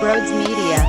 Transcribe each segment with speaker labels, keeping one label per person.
Speaker 1: Broads Media.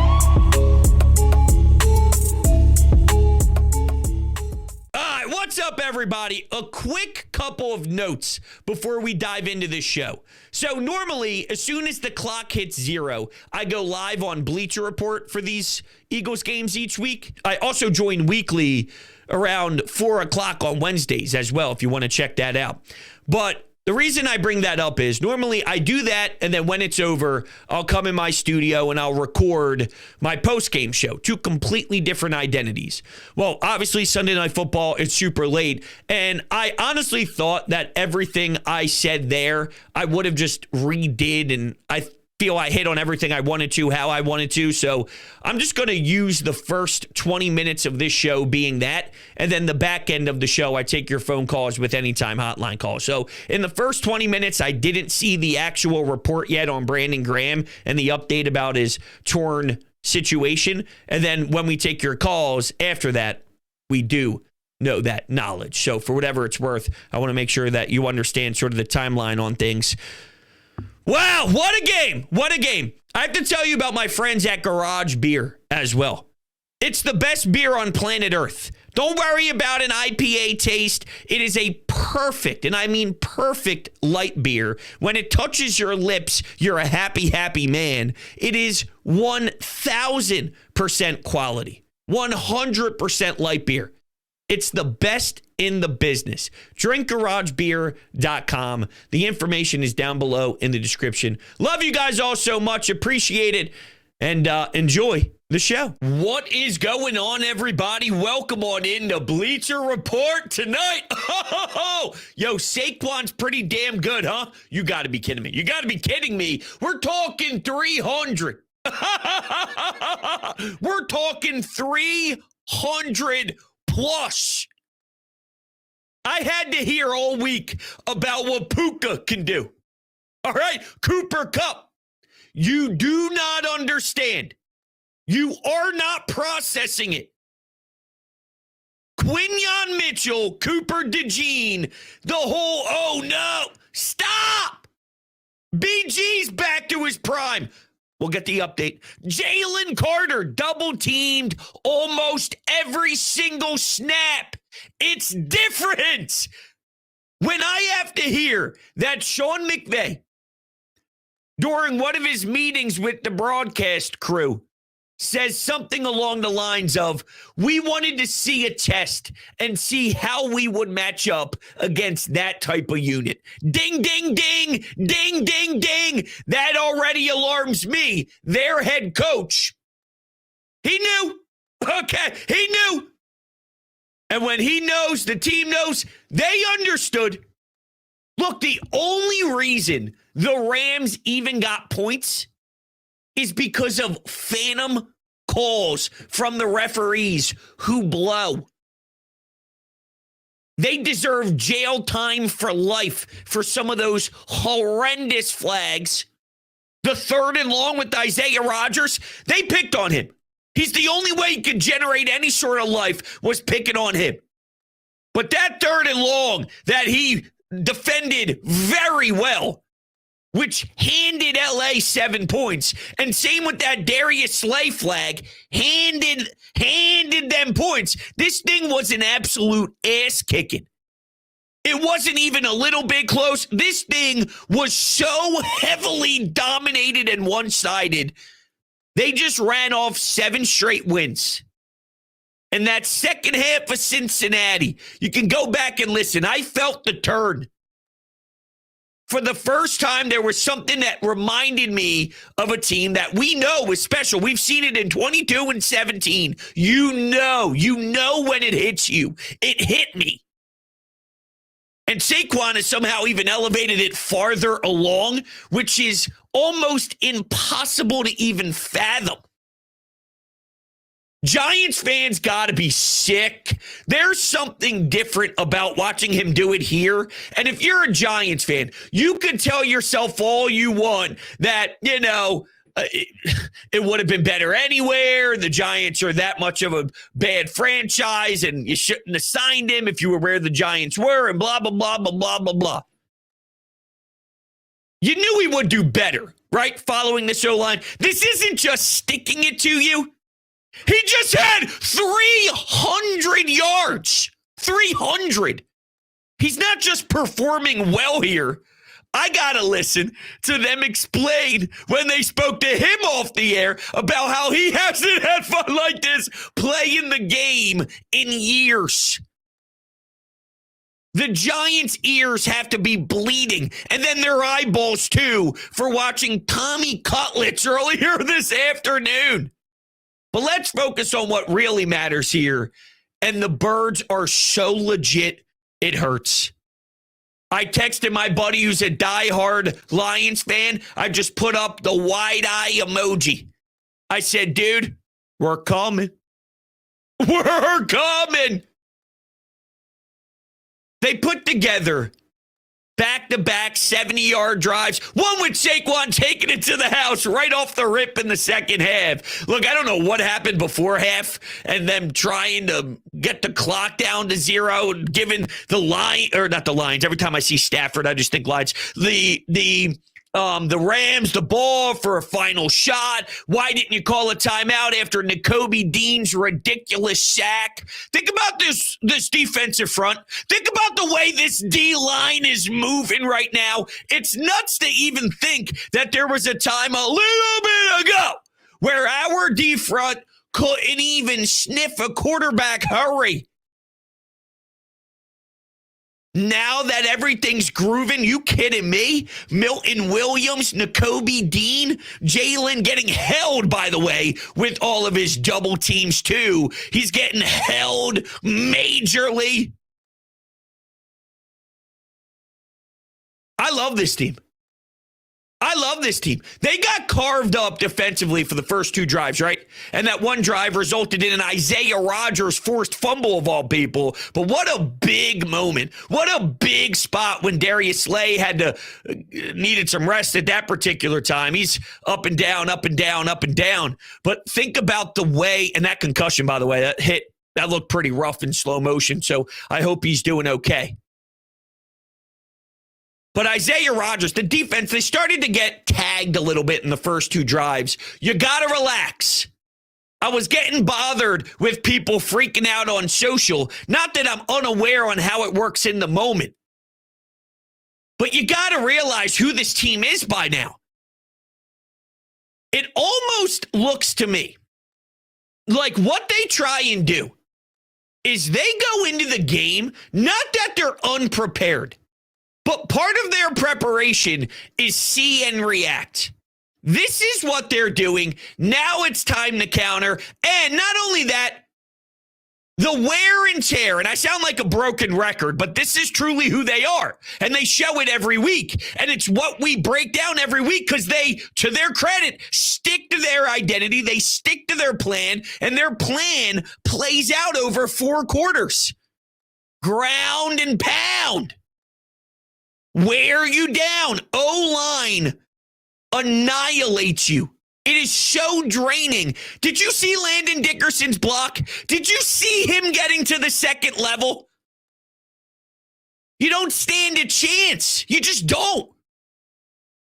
Speaker 2: What's up, everybody? A quick couple of notes before we dive into this show. So normally, as soon as the clock hits 0, I go live on Bleacher Report for these Eagles games each week. I also join weekly around 4 o'clock on Wednesdays as well, if you want to check that out. But the reason I bring that up is normally I do that, and then when it's over, I'll come in my studio and I'll record my post-game show. Two completely different identities. Well, obviously, Sunday Night Football, it's super late, and I honestly thought that everything I said there, I would have just redid, and I feel I hit on everything I wanted to, how I wanted to. So I'm just going to use the first 20 minutes of this show being that. And then the back end of the show, I take your phone calls with anytime hotline calls. So in the first 20 minutes, I didn't see the actual report yet on Brandon Graham and the update about his torn situation. And then when we take your calls after that, we do know that knowledge. So for whatever it's worth, I want to make sure that you understand sort of the timeline on things. Wow, what a game. What a game. I have to tell you about my friends at Garage Beer as well. It's the best beer on planet Earth. Don't worry about an IPA taste. It is a perfect, and I mean perfect, light beer. When it touches your lips, you're a happy, happy man. It is 1,000% quality. 100% light beer. It's the best in the business. DrinkGarageBeer.com. The information is down below in the description. Love you guys all so much. Appreciate it. And enjoy the show. What is going on, everybody? Welcome on into Bleacher Report tonight. Yo, Saquon's pretty damn good, huh? You got to be kidding me. You got to be kidding me. We're talking 300. We're talking 300 plus. I had to hear all week about what Puka can do. All right, Cooper Kupp. You do not understand. You are not processing it. Quinyon Mitchell, Cooper DeJean, the whole, oh no, stop. BG's back to his prime. We'll get the update. Jalen Carter double teamed almost every single snap. It's different. When I have to hear that Sean McVay, during one of his meetings with the broadcast crew, says something along the lines of, we wanted to see a test and see how we would match up against that type of unit. Ding, ding, ding, ding, ding, ding. That already alarms me. Their head coach. He knew. Okay, he knew. And when he knows, the team knows, they understood. Look, the only reason the Rams even got points is because of phantom calls from the referees who blow. They deserve jail time for life for some of those horrendous flags. The 3rd and long with Isaiah Rodgers, they picked on him. He's the only way he could generate any sort of life was picking on him. But that 3rd and long that he defended very well, which handed LA 7 points. And same with that Darius Slay flag, handed them points. This thing was an absolute ass kicking. It wasn't even a little bit close. This thing was so heavily dominated and one-sided. They just ran off 7 straight wins. And that second half of Cincinnati, you can go back and listen. I felt the turn. For the first time, there was something that reminded me of a team that we know is special. We've seen it in 22 and 17. You know when it hits you. It hit me. And Saquon has somehow even elevated it farther along, which is almost impossible to even fathom. Giants fans got to be sick. There's something different about watching him do it here. And if you're a Giants fan, you can tell yourself all you want that, it would have been better anywhere. The Giants are that much of a bad franchise, and you shouldn't have signed him if you were where the Giants were, and blah, blah, blah, blah, blah, blah, blah. You knew he would do better right? Following this O-line. This isn't just sticking it to you. He just had 300 yards. 300. He's not just performing well here. I got to listen to them explain when they spoke to him off the air about how he hasn't had fun like this playing the game in years. The Giants' ears have to be bleeding, and then their eyeballs, too, for watching Tommy Cutlets earlier this afternoon. But let's focus on what really matters here, and the Birds are so legit, it hurts. I texted my buddy who's a diehard Lions fan. I just put up the wide eye emoji. I said, dude, we're coming. We're coming. They put together back-to-back 70-yard drives, one with Saquon taking it to the house right off the rip in the second half. Look, I don't know what happened before half and them trying to get the clock down to 0 and giving the line, or not the Lions. Every time I see Stafford, I just think Lions. The Rams, the ball for a final shot. Why didn't you call a timeout after Nakobe Dean's ridiculous sack? Think about this defensive front. Think about the way this D-line is moving right now. It's nuts to even think that there was a time a little bit ago where our D-front couldn't even sniff a quarterback hurry. Now that everything's grooving, you kidding me? Milton Williams, Nakobe Dean, Jalen getting held, by the way, with all of his double teams, too. He's getting held majorly. I love this team. I love this team. They got carved up defensively for the first two drives, right? And that one drive resulted in an Isaiah Rodgers forced fumble of all people. But what a big moment. What a big spot when Darius Slay needed some rest at that particular time. He's up and down, up and down, up and down. But think about the way, and that concussion, by the way, that looked pretty rough in slow motion. So I hope he's doing okay. But Isaiah Rodgers, the defense, they started to get tagged a little bit in the first two drives. You got to relax. I was getting bothered with people freaking out on social. Not that I'm unaware on how it works in the moment. But you got to realize who this team is by now. It almost looks to me like what they try and do is they go into the game, not that they're unprepared. But part of their preparation is see and react. This is what they're doing. Now it's time to counter. And not only that, the wear and tear, and I sound like a broken record, but this is truly who they are. And they show it every week. And it's what we break down every week because they, to their credit, stick to their identity. They stick to their plan, and their plan plays out over 4 quarters. Ground and pound. Wear you down. O-line annihilates you. It is so draining. Did you see Landon Dickerson's block? Did you see him getting to the second level? You don't stand a chance. You just don't.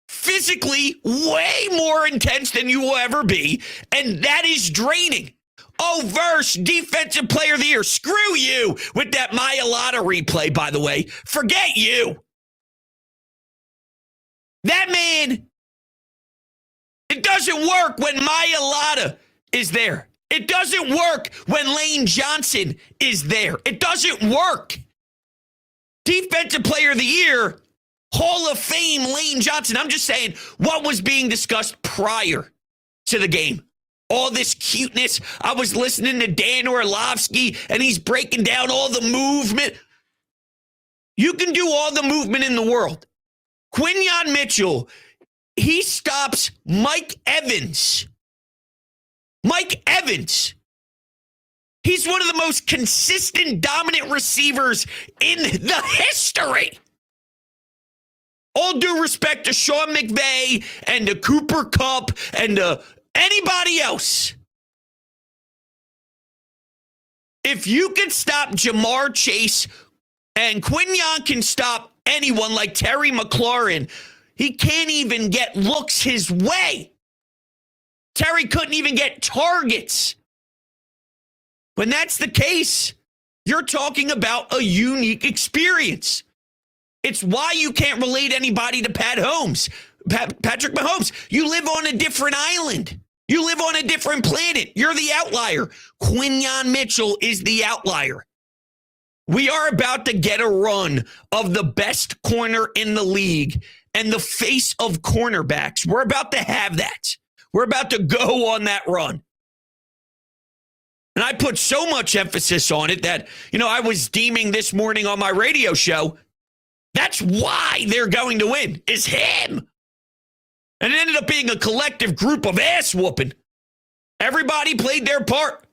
Speaker 2: Physically, way more intense than you will ever be, and that is draining. Oh, Verse, Defensive Player of the Year. Screw you with that Mailata replay, by the way. Forget you. That man, it doesn't work when Mailata is there. It doesn't work when Lane Johnson is there. It doesn't work. Defensive Player of the Year, Hall of Fame Lane Johnson. I'm just saying what was being discussed prior to the game. All this cuteness. I was listening to Dan Orlovsky, and he's breaking down all the movement. You can do all the movement in the world. Quinyon Mitchell, he stops Mike Evans. Mike Evans. He's one of the most consistent, dominant receivers in the history. All due respect to Sean McVay and to Cooper Kupp and to anybody else. If you can stop Jamar Chase and Quinyon can stop anyone like Terry McLaurin, He can't even get looks his way. Terry couldn't even get targets. When that's the case, you're talking about a unique experience. It's why you can't relate anybody to Patrick Mahomes. You live on a different island. You live on a different planet. You're the outlier. Quinyon Mitchell is the outlier. We are about to get a run of the best corner in the league and the face of cornerbacks. We're about to have that. We're about to go on that run. And I put so much emphasis on it that, I was deeming this morning on my radio show, that's why they're going to win, is him. And it ended up being a collective group of ass whooping. Everybody played their part.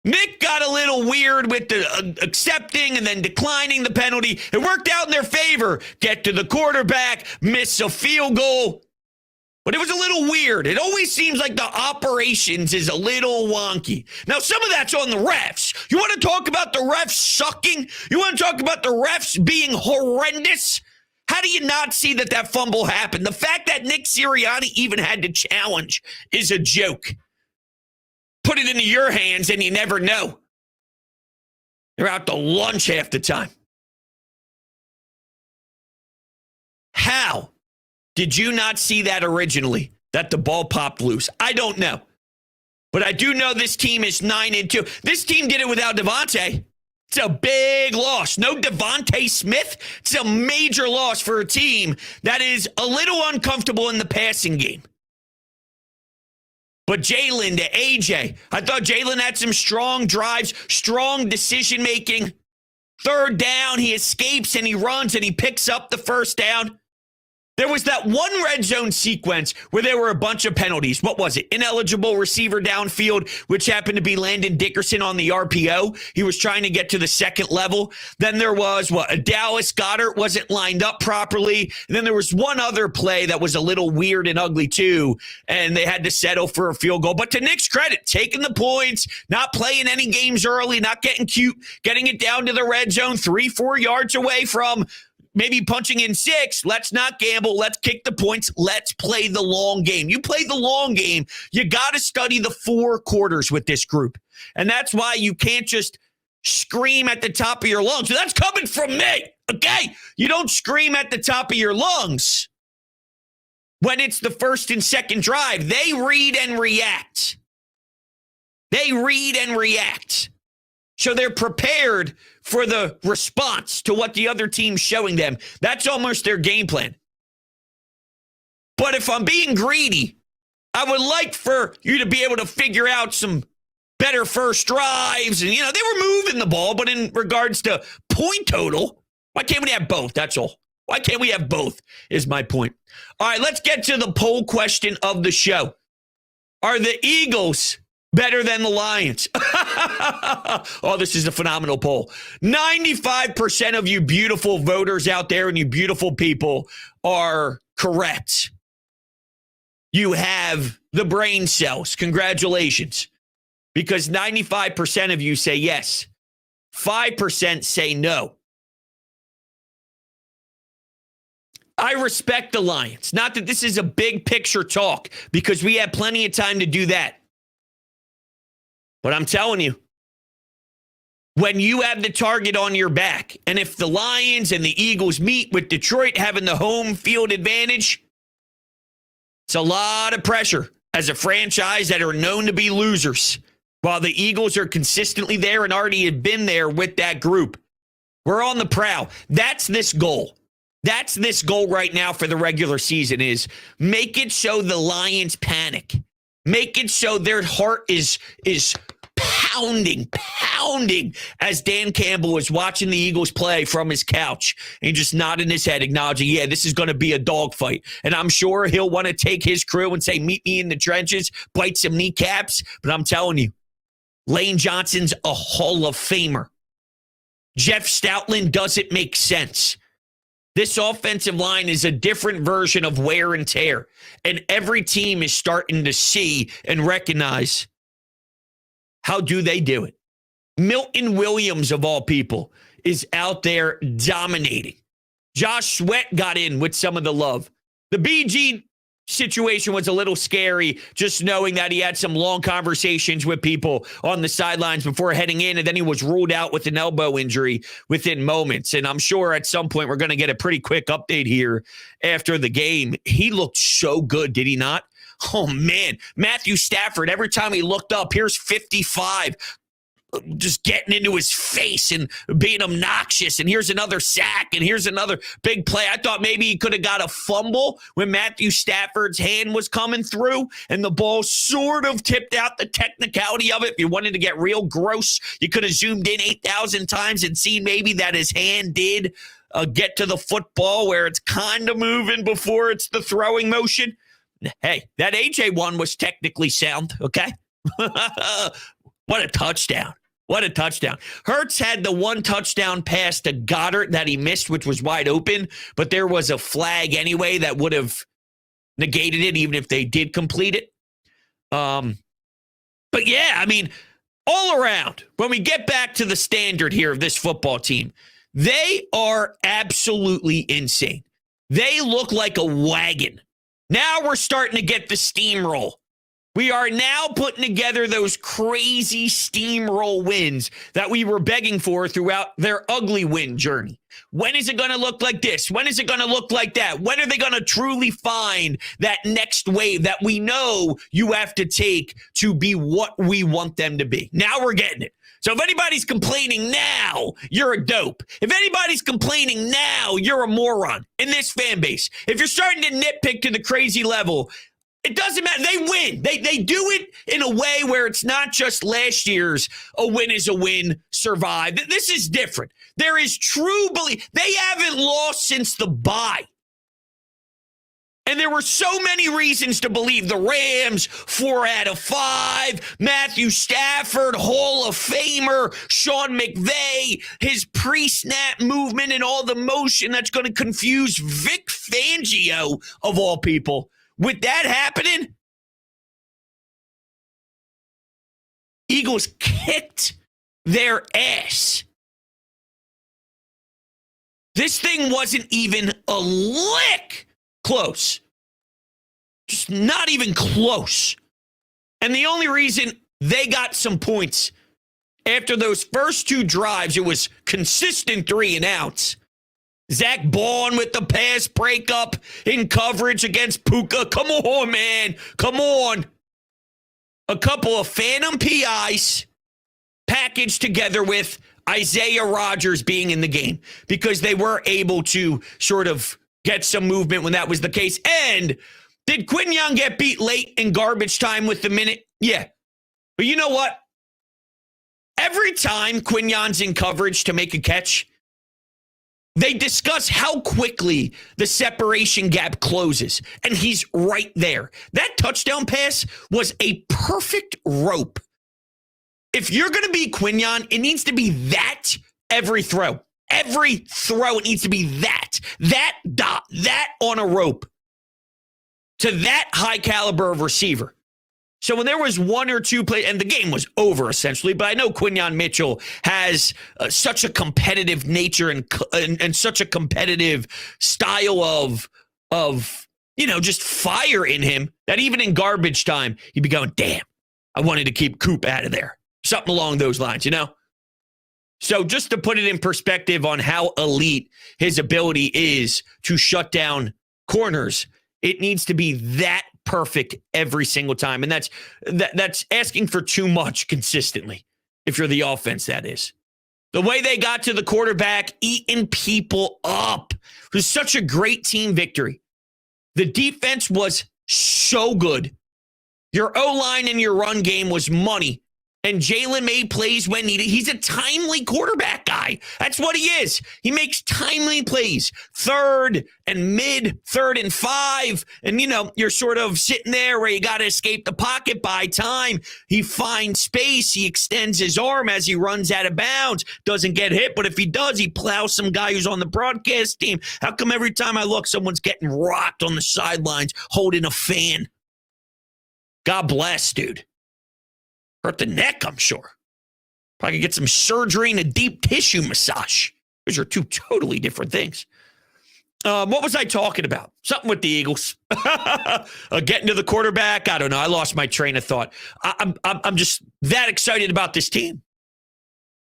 Speaker 2: Nick got a little weird with the accepting and then declining the penalty. It worked out in their favor. Get to the quarterback, miss a field goal. But it was a little weird. It always seems like the operations is a little wonky. Now, some of that's on the refs. You want to talk about the refs sucking? You want to talk about the refs being horrendous? How do you not see that fumble happened? The fact that Nick Sirianni even had to challenge is a joke. Put it into your hands and you never know. They're out to lunch half the time. How did you not see that originally, that the ball popped loose? I don't know. But I do know this team is 9-2. This team did it without Devontae. It's a big loss. No Devontae Smith. It's a major loss for a team that is a little uncomfortable in the passing game. But Jalen to AJ, I thought Jalen had some strong drives, strong decision-making. Third down, he escapes and he runs and he picks up the first down. There was that one red zone sequence where there were a bunch of penalties. What was it? Ineligible receiver downfield, which happened to be Landon Dickerson on the RPO. He was trying to get to the second level. Then there was, a Dallas Goedert wasn't lined up properly. And then there was one other play that was a little weird and ugly too, and they had to settle for a field goal. But to Nick's credit, taking the points, not playing any games early, not getting cute, getting it down to the red zone, 3-4 yards away from maybe punching in 6. Let's not gamble. Let's kick the points. Let's play the long game. You play the long game, you got to study the 4 quarters with this group. And that's why you can't just scream at the top of your lungs. That's coming from me, okay? You don't scream at the top of your lungs when it's the first and second drive. They read and react. They read and react. So they're prepared for the response to what the other team's showing them. That's almost their game plan. But if I'm being greedy, I would like for you to be able to figure out some better first drives. And, they were moving the ball, but in regards to point total, why can't we have both? That's all. Why can't we have both is my point. All right, let's get to the poll question of the show. Are the Eagles better than the Lions? Oh, this is a phenomenal poll. 95% of you beautiful voters out there and you beautiful people are correct. You have the brain cells. Congratulations. Because 95% of you say yes. 5% say no. I respect the Lions. Not that this is a big picture talk, because we have plenty of time to do that. But I'm telling you, when you have the target on your back, and if the Lions and the Eagles meet with Detroit having the home field advantage, it's a lot of pressure as a franchise that are known to be losers, while the Eagles are consistently there and already have been there with that group. We're on the prowl. That's this goal. That's this goal right now for the regular season, is make it so the Lions panic. Make it so their heart is pounding as Dan Campbell is watching the Eagles play from his couch and just nodding his head, acknowledging, yeah, this is going to be a dogfight. And I'm sure he'll want to take his crew and say, meet me in the trenches, bite some kneecaps. But I'm telling you, Lane Johnson's a Hall of Famer. Jeff Stoutland doesn't make sense. This offensive line is a different version of wear and tear. And every team is starting to see and recognize, how do they do it? Milton Williams, of all people, is out there dominating. Josh Sweat got in with some of the love. The BG situation was a little scary, just knowing that he had some long conversations with people on the sidelines before heading in, and then he was ruled out with an elbow injury within moments. And I'm sure at some point we're going to get a pretty quick update here after the game. He looked so good, did he not? Oh, man. Matthew Stafford, every time he looked up, here's 55. Just getting into his face and being obnoxious. And here's another sack. And here's another big play. I thought maybe he could have got a fumble when Matthew Stafford's hand was coming through and the ball sort of tipped out. The technicality of it, if you wanted to get real gross, you could have zoomed in 8,000 times and seen maybe that his hand did get to the football where it's kind of moving before it's the throwing motion. Hey, that AJ one was technically sound, okay? What a touchdown. What a touchdown. Hurts had the one touchdown pass to Goddard that he missed, which was wide open, but there was a flag anyway that would have negated it, even if they did complete it. But yeah, I mean, all around, when we get back to the standard here of this football team, they are absolutely insane. They look like a wagon. Now we're starting to get the steamroll. We are now putting together those crazy steamroll wins that we were begging for throughout their ugly win journey. When is it going to look like this? When is it going to look like that? When are they going to truly find that next wave that we know you have to take to be what we want them to be? Now we're getting it. So if anybody's complaining now, you're a dope. If anybody's complaining now, you're a moron in this fan base. If you're starting to nitpick to the crazy level, it doesn't matter. They win. They do it in a way where it's not just last year's a win is a win, survive. This is different. There is true belief. They haven't lost since the bye. And there were so many reasons to believe the Rams, 4 out of 5, Matthew Stafford, Hall of Famer, Sean McVay, his pre-snap movement and all the motion that's going to confuse Vic Fangio, of all people. With that happening, Eagles kicked their ass. This thing wasn't even a lick close. Just not even close. And the only reason they got some points after those first 2 drives, it was consistent 3 and outs. Zach Bond with the pass breakup in coverage against Puka. Come on, man. Come on. A couple of phantom PIs packaged together with Isaiah Rodgers being in the game because they were able to sort of get some movement when that was the case. And did Quinyon get beat late in garbage time with the minute? Yeah. But you know what? Every time Quinyon's in coverage to make a catch, they discuss how quickly the separation gap closes, and he's right there. That touchdown pass was a perfect rope. If you're going to be Quinyon, it needs to be that every throw. Every throw, it needs to be that dot, that on a rope to that high caliber of receiver. So when there was 1 or 2 plays, and the game was over essentially, but I know Quinyon Mitchell has such a competitive nature and such a competitive style of just fire in him that even in garbage time, he'd be going, damn, I wanted to keep Coop out of there. Something along those lines, So just to put it in perspective on how elite his ability is to shut down corners, it needs to be that perfect every single time. And that's asking for too much consistently, if you're the offense, that is. The way they got to the quarterback, eating people up. It was such a great team victory. The defense was so good. Your O-line and your run game was money. And Jalen made plays when needed. He's a timely quarterback guy. That's what he is. He makes timely plays. 3rd and mid, 3rd and 5. And, you're sort of sitting there where you got to escape the pocket by time. He finds space. He extends his arm as he runs out of bounds. Doesn't get hit, but if he does, he plows some guy who's on the broadcast team. How come every time I look, someone's getting rocked on the sidelines holding a fan? God bless, dude. Hurt the neck, I'm sure. Probably get some surgery and a deep tissue massage. Those are 2 totally different things. What was I talking about? Something with the Eagles. Getting to the quarterback. I don't know. I lost my train of thought. I'm just that excited about this team.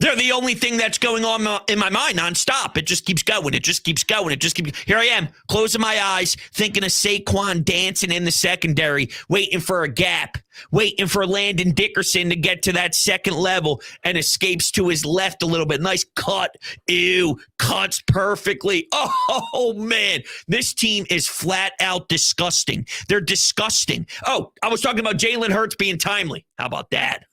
Speaker 2: They're the only thing that's going on in my mind nonstop. It just keeps going. It just keeps going. It just keeps. Here I am, closing my eyes, thinking of Saquon dancing in the secondary, waiting for a gap, waiting for Landon Dickerson to get to that second level and escapes to his left a little bit. Nice cut. Ew, cuts perfectly. Oh, man. This team is flat out disgusting. They're disgusting. Oh, I was talking about Jalen Hurts being timely. How about that?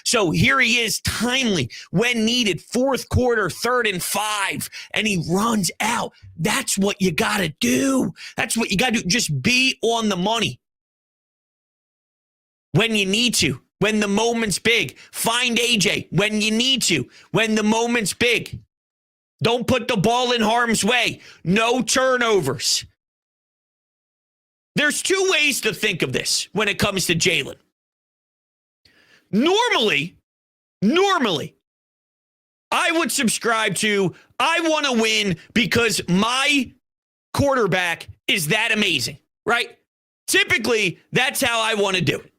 Speaker 2: So here he is, timely, when needed, fourth quarter, 3rd and 5, and he runs out. That's what you got to do. That's what you got to do. Just be on the money. When you need to, when the moment's big. Find AJ when you need to, when the moment's big. Don't put the ball in harm's way. No turnovers. There's 2 ways to think of this when it comes to Jalen. Normally, I would subscribe to, I want to win because my quarterback is that amazing, right? Typically, that's how I want to do it.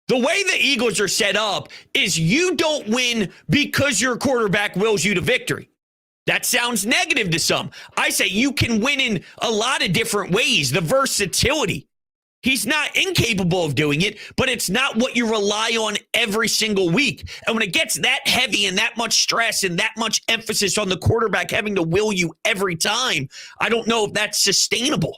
Speaker 2: The way the Eagles are set up is you don't win because your quarterback wills you to victory. That sounds negative to some. I say you can win in a lot of different ways. The versatility. He's not incapable of doing it, but it's not what you rely on every single week. And when it gets that heavy and that much stress and that much emphasis on the quarterback having to will you every time, I don't know if that's sustainable.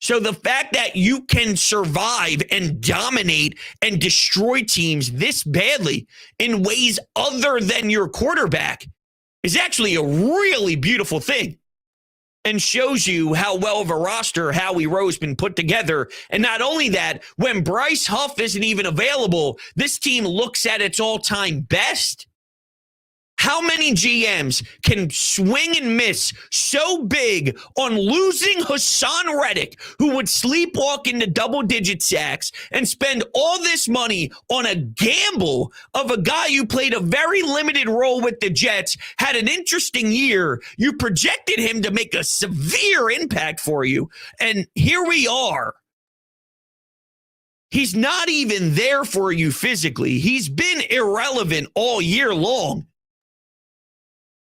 Speaker 2: So the fact that you can survive and dominate and destroy teams this badly in ways other than your quarterback is actually a really beautiful thing. And shows you how well of a roster Howie Rowe's been put together. And not only that, when Bryce Huff isn't even available, this team looks at its all-time best. How many GMs can swing and miss so big on losing Hassan Reddick, who would sleepwalk into double-digit sacks, and spend all this money on a gamble of a guy who played a very limited role with the Jets, had an interesting year, you projected him to make a severe impact for you, and here we are. He's not even there for you physically. He's been irrelevant all year long.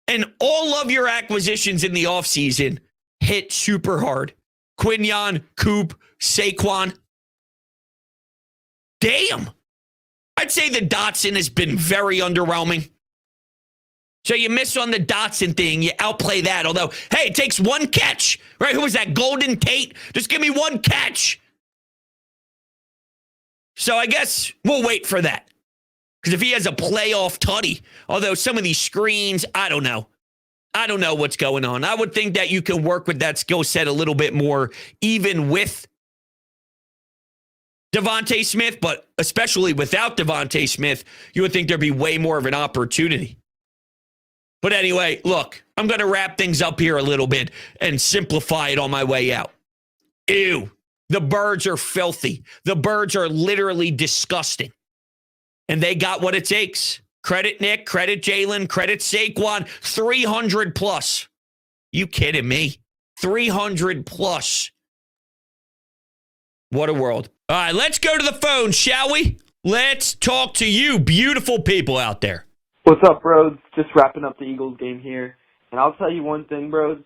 Speaker 2: And all of your acquisitions in the offseason hit super hard. Quinyon, Coop, Saquon. Damn. I'd say the Dotson has been very underwhelming. So you miss on the Dotson thing. You outplay that. Although, hey, it takes one catch. Right? Who was that? Golden Tate? Just give me one catch. So I guess we'll wait for that. Because if he has a playoff tutty, although some of these screens, I don't know. I don't know what's going on. I would think that you can work with that skill set a little bit more, even with Devontae Smith, but especially without Devontae Smith, you would think there'd be way more of an opportunity. But anyway, look, I'm going to wrap things up here a little bit and simplify it on my way out. Ew. The birds are filthy. The birds are literally disgusting. And they got what it takes. Credit Nick, credit Jalen, credit Saquon. 300 plus. You kidding me? 300 plus. What a world. All right, let's go to the phone, shall we? Let's talk to you, beautiful people out there.
Speaker 1: What's up, bros? Just wrapping up the Eagles game here. And I'll tell you one thing, bros.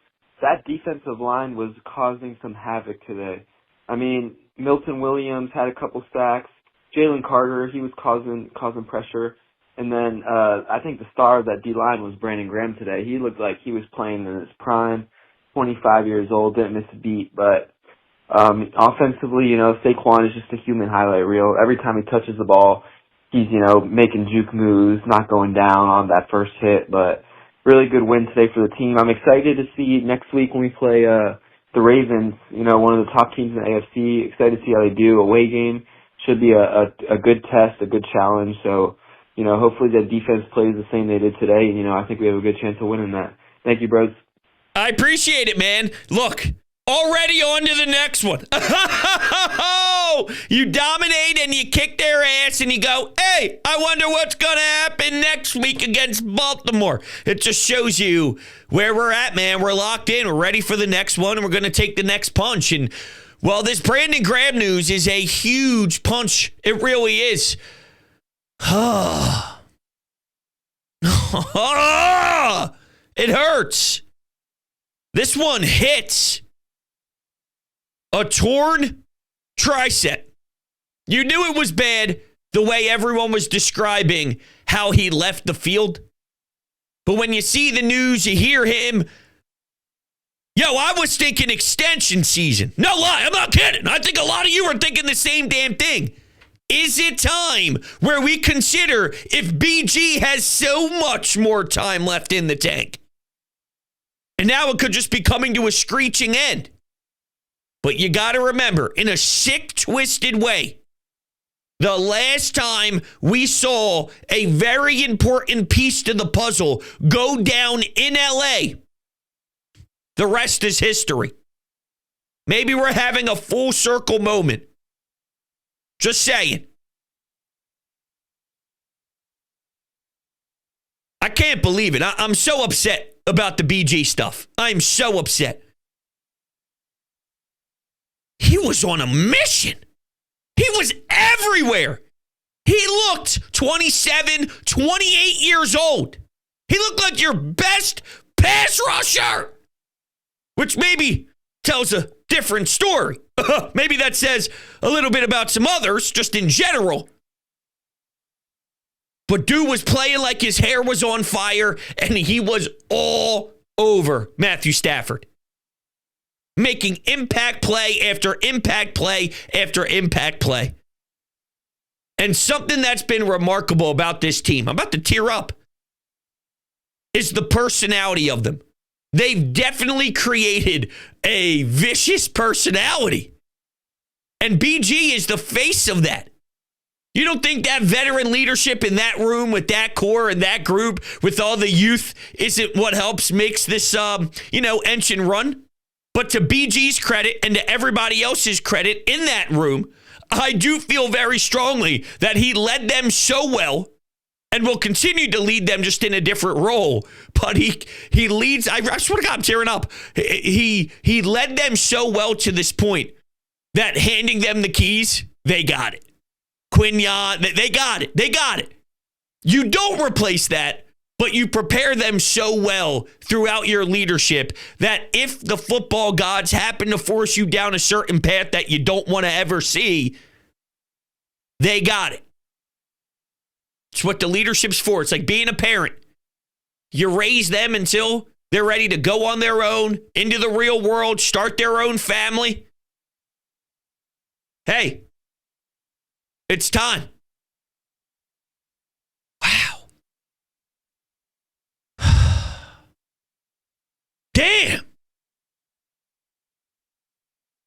Speaker 1: That defensive line was causing some havoc today. I mean, Milton Williams had a couple sacks. Jalen Carter, he was causing pressure. And then I think the star of that D-line was Brandon Graham today. He looked like he was playing in his prime, 25 years old, didn't miss a beat. But offensively, Saquon is just a human highlight reel. Every time he touches the ball, he's, making juke moves, not going down on that first hit. But really good win today for the team. I'm excited to see next week when we play the Ravens, one of the top teams in the AFC. Excited to see how they do. Away game should be a good test, a good challenge. So, hopefully that defense plays the same they did today. And, I think we have a good chance of winning that. Thank you, bros.
Speaker 2: I appreciate it, man. Look, already on to the next one. You dominate and you kick their ass and you go, hey, I wonder what's going to happen next week against Baltimore. It just shows you where we're at, man. We're locked in. We're ready for the next one, and we're going to take the next punch. And, well, this Brandon Graham news is a huge punch. It really is. It hurts. This one hits. A torn tricep. You knew it was bad the way everyone was describing how he left the field. But when you see the news, you hear him. I was thinking extension season. No lie, I'm not kidding. I think a lot of you are thinking the same damn thing. Is it time where we consider if BG has so much more time left in the tank? And now it could just be coming to a screeching end. But you got to remember, in a sick, twisted way, the last time we saw a very important piece to the puzzle go down in LA, the rest is history. Maybe we're having a full circle moment. Just saying. I can't believe it. I'm so upset about the BG stuff. I'm so upset. He was on a mission. He was everywhere. He looked 27, 28 years old. He looked like your best pass rusher, which maybe tells a different story. Maybe that says a little bit about some others, just in general. But dude was playing like his hair was on fire, and he was all over Matthew Stafford. Making impact play after impact play after impact play. And something that's been remarkable about this team, I'm about to tear up, is the personality of them. They've definitely created a vicious personality. And BG is the face of that. You don't think that veteran leadership in that room with that core and that group with all the youth isn't what helps makes this, engine run? But to BG's credit and to everybody else's credit in that room, I do feel very strongly that he led them so well and will continue to lead them just in a different role. But he leads, I swear to God, I'm tearing up. He led them so well to this point that handing them the keys, they got it. Quignon, they got it. They got it. You don't replace that. But you prepare them so well throughout your leadership that if the football gods happen to force you down a certain path that you don't want to ever see, they got it. It's what the leadership's for. It's like being a parent. You raise them until they're ready to go on their own, into the real world, start their own family. Hey, it's time. Damn.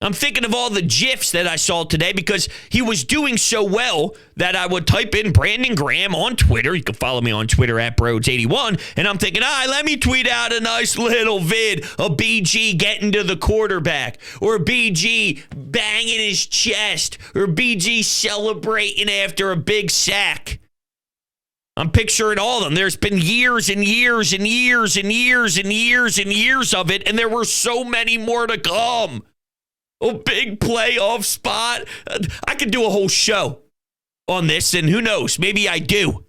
Speaker 2: I'm thinking of all the GIFs that I saw today because he was doing so well that I would type in Brandon Graham on Twitter. You can follow me on Twitter at Broads81. And I'm thinking, let me tweet out a nice little vid of BG getting to the quarterback, or BG banging his chest, or BG celebrating after a big sack. I'm picturing all of them. There's been years and years and years and years and years and years of it, and there were so many more to come. A big playoff spot. I could do a whole show on this, and who knows, maybe I do.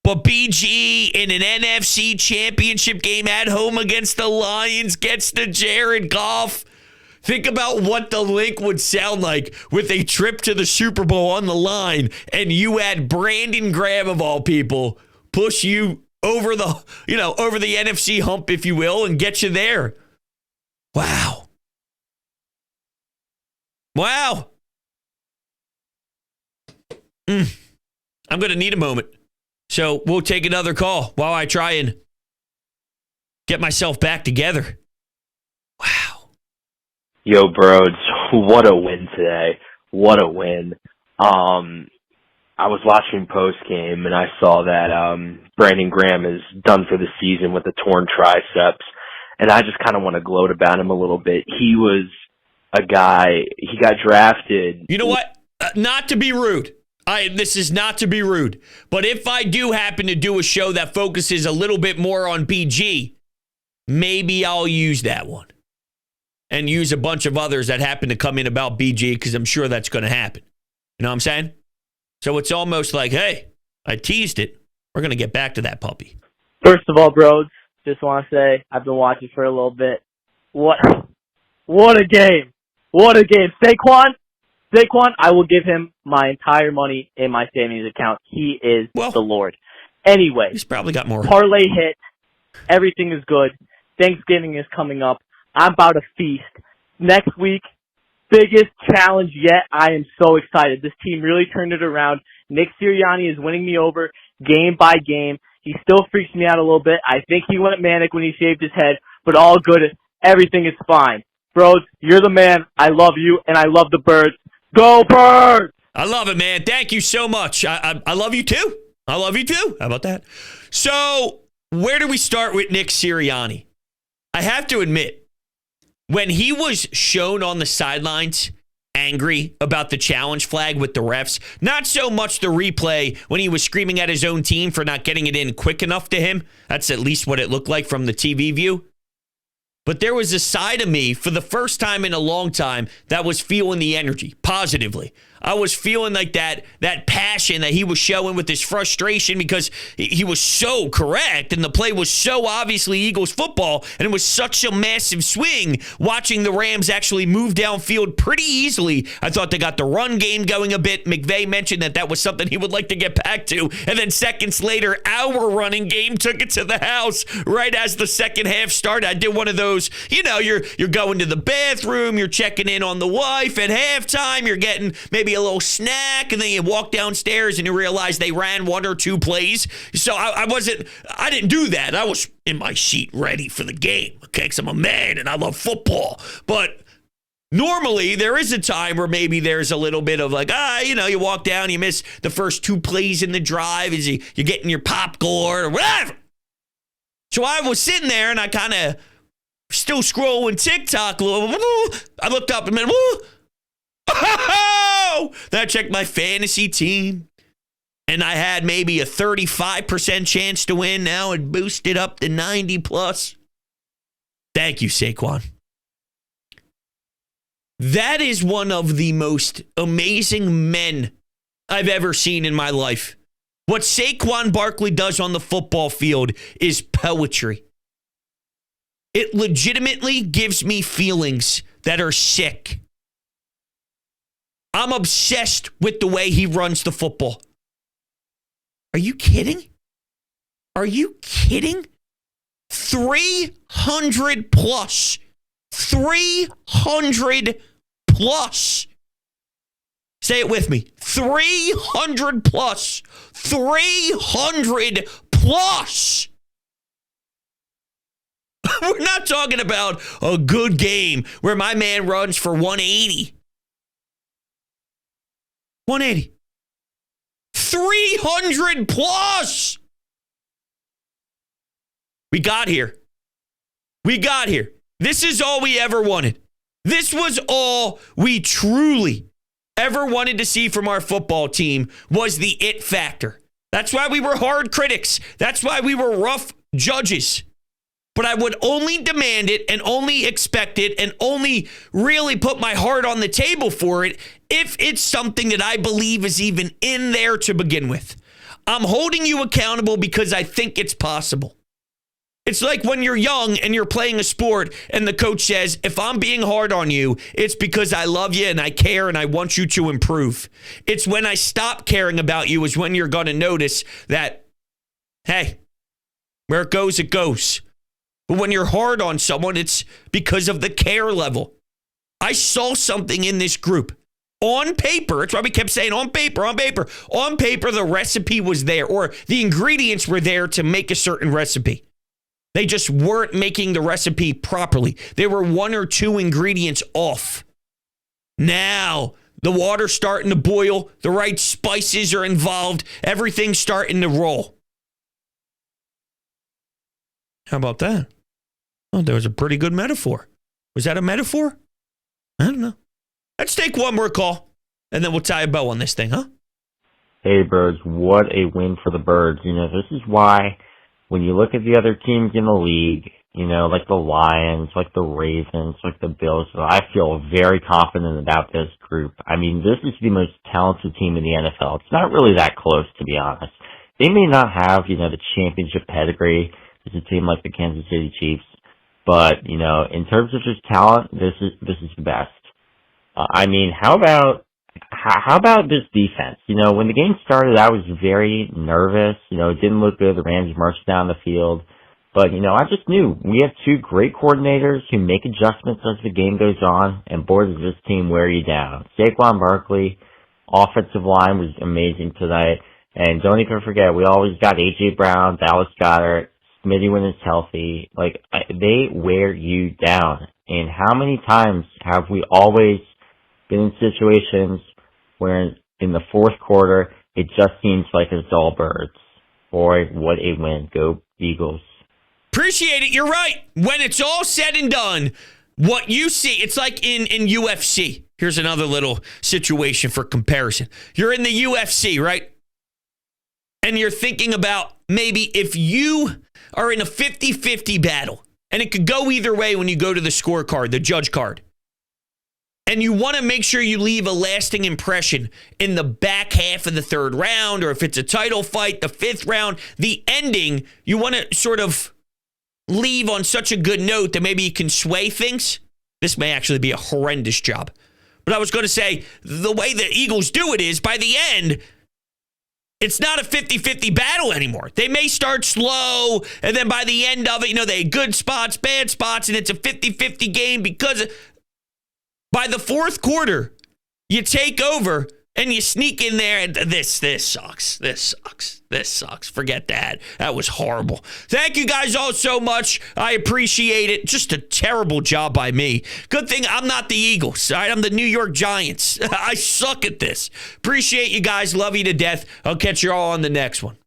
Speaker 2: But BG in an NFC championship game at home against the Lions gets to Jared Goff. Think about what the link would sound like with a trip to the Super Bowl on the line, and you had Brandon Graham of all people push you over the NFC hump, if you will, and get you there. Wow. I'm going to need a moment. So we'll take another call while I try and get myself back together. Wow.
Speaker 3: Yo, Broads, what a win today. What a win. I was watching post-game, and I saw that Brandon Graham is done for the season with the torn triceps, and I just kind of want to gloat about him a little bit. He was a guy. He got drafted.
Speaker 2: You know what? Not to be rude. This is not to be rude. But if I do happen to do a show that focuses a little bit more on BG, maybe I'll use that one. And use a bunch of others that happen to come in about BG, because I'm sure that's going to happen. You know what I'm saying? So it's almost like, hey, I teased it. We're going to get back to that puppy.
Speaker 4: First of all, bros, just want to say I've been watching for a little bit. What a game. What a game. Saquon, I will give him my entire money in my savings account. He is the Lord. Anyway,
Speaker 2: he's probably got more.
Speaker 4: Parlay hit. Everything is good. Thanksgiving is coming up. I'm about to feast. Next week, biggest challenge yet. I am so excited. This team really turned it around. Nick Sirianni is winning me over game by game. He still freaks me out a little bit. I think he went manic when he shaved his head, but all good. Everything is fine. Bros, you're the man. I love you, and I love the Birds. Go Birds!
Speaker 2: I love it, man. Thank you so much. I love you, too. I love you, too. How about that? So, where do we start with Nick Sirianni? I have to admit, when he was shown on the sidelines angry about the challenge flag with the refs, not so much the replay when he was screaming at his own team for not getting it in quick enough to him. That's at least what it looked like from the TV view. But there was a side of me for the first time in a long time that was feeling the energy positively. I was feeling like that passion that he was showing with his frustration because he was so correct and the play was so obviously Eagles football, and it was such a massive swing watching the Rams actually move downfield pretty easily. I thought they got the run game going a bit. McVay mentioned that was something he would like to get back to. And then seconds later, our running game took it to the house right as the second half started. I did one of those, you're going to the bathroom, you're checking in on the wife at halftime, you're getting maybe a little snack, and then you walk downstairs and you realize they ran one or two plays. So I didn't do that. I was in my seat ready for the game, okay, because I'm a man and I love football. But normally there is a time where maybe there's a little bit of like, you walk down, you miss the first two plays in the drive as you're getting your popcorn or whatever. So I was sitting there and I kind of still scrolling TikTok a little. I looked up and went, oh! Then I checked my fantasy team, and I had maybe a 35% chance to win. Now it boosted up to 90 plus. Thank you, Saquon. That is one of the most amazing men I've ever seen in my life. What Saquon Barkley does on the football field is poetry. It legitimately gives me feelings that are sick. I'm obsessed with the way he runs the football. Are you kidding? Are you kidding? 300 plus. 300 plus. Say it with me. 300 plus. 300 plus. We're not talking about a good game where my man runs for 180. 180. 300 plus. We got here. This is all we ever wanted. This was all we truly ever wanted to see from our football team, was the it factor. That's why we were hard critics. That's why we were rough judges. But I would only demand it and only expect it and only really put my heart on the table for it if it's something that I believe is even in there to begin with. I'm holding you accountable because I think it's possible. It's like when you're young and you're playing a sport and the coach says, if I'm being hard on you, it's because I love you and I care and I want you to improve. It's when I stop caring about you is when you're going to notice that, hey, where it goes, it goes. But when you're hard on someone, it's because of the care level. I saw something in this group. On paper, that's why we kept saying on paper. On paper, the recipe was there, or the ingredients were there to make a certain recipe. They just weren't making the recipe properly. There were one or two ingredients off. Now, the water's starting to boil. The right spices are involved. Everything's starting to roll. How about that? Oh, there was a pretty good metaphor. Was that a metaphor? I don't know. Let's take one more call, and then we'll tie a bow on this thing, huh?
Speaker 5: Hey, Birds, what a win for the Birds. This is why when you look at the other teams in the league, like the Lions, like the Ravens, like the Bills, I feel very confident about this group. This is the most talented team in the NFL. It's not really that close, to be honest. They may not have, the championship pedigree as a team like the Kansas City Chiefs, but, in terms of just talent, this is the best. How about this defense? When the game started, I was very nervous. It didn't look good. The Rams marched down the field. But, I just knew we have two great coordinators who make adjustments as the game goes on, and boy, does this team wear you down. Saquon Barkley, offensive line was amazing tonight. And don't even forget, we always got A.J. Brown, Dallas Goedert, Smitty when it's healthy. They wear you down. And how many times have we always been in situations where in the fourth quarter, it just seems like it's all Birds? Boy, what a win. Go Eagles.
Speaker 2: Appreciate it. You're right. When it's all said and done, what you see, it's like in UFC. Here's another little situation for comparison. You're in the UFC, right? And you're thinking about maybe if you are in a 50-50 battle, and it could go either way when you go to the scorecard, the judge card, and you want to make sure you leave a lasting impression in the back half of the third round, or if it's a title fight, the fifth round, the ending, you want to sort of leave on such a good note that maybe you can sway things. This may actually be a horrendous job. But I was going to say, the way the Eagles do it is, by the end, it's not a 50-50 battle anymore. They may start slow, and then by the end of it, they had good spots, bad spots, and it's a 50-50 game because by the fourth quarter, you take over and you sneak in there and this sucks. This sucks. Forget that. That was horrible. Thank you guys all so much. I appreciate it. Just a terrible job by me. Good thing I'm not the Eagles. All right? I'm the New York Giants. I suck at this. Appreciate you guys. Love you to death. I'll catch you all on the next one.